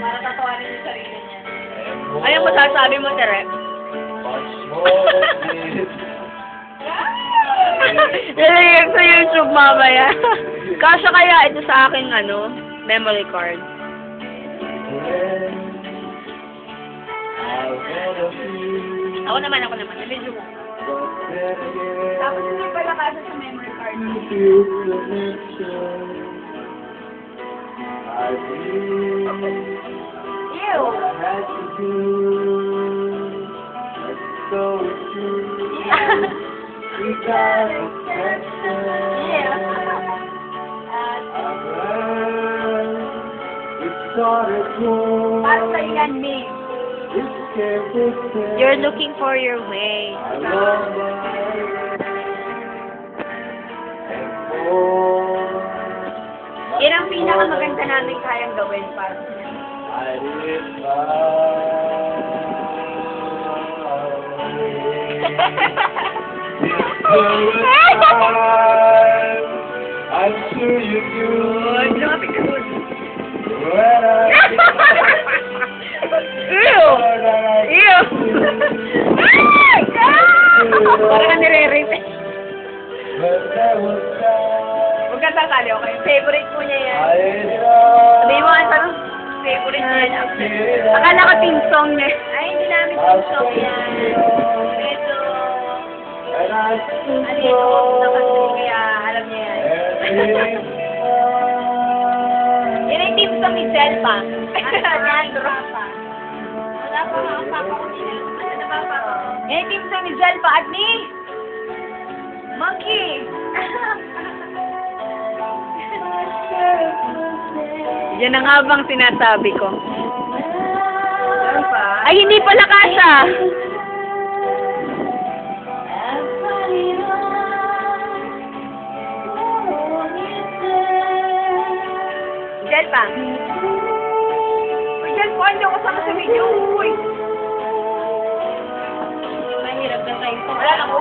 Para tatawanin yung sarili niya. Ano masasabi mo, Tere? Nilagay ko sa YouTube mamaya. Kasya kaya ito sa aking, memory card. Ako naman. Video mo. Tapos hindi pala kasi sa memory card. Ew! Para sa yan, me. You're looking for your way. Yan ang pinakamaganda namin kayang gawin para sa I'm sure you do. Ew! Ew! Parang ka nire-rape. Huwag ka sasali, okay? Favorite mo niya yan. Sabihin mo ang tanong. Favorite niya yan. Akala ko team song niya. Ay, hindi namin gusto yan. Ito. Ano yun? Huwag na kasi, kaya alam niya yan. Yan ay team song ni Zelpa. Andro. Wala pa nga ang papa ko nila. Ano na papa ko? Yan ay team song ni Zelpa at ni Monkey. Yan ang habang sinasabi ko. Ano pa? Ay, hindi pala kasha. Zelpa. Uy, Zelpa, hindi ako kasama sa video. Uy. Mahirap na tayo. Wala lang,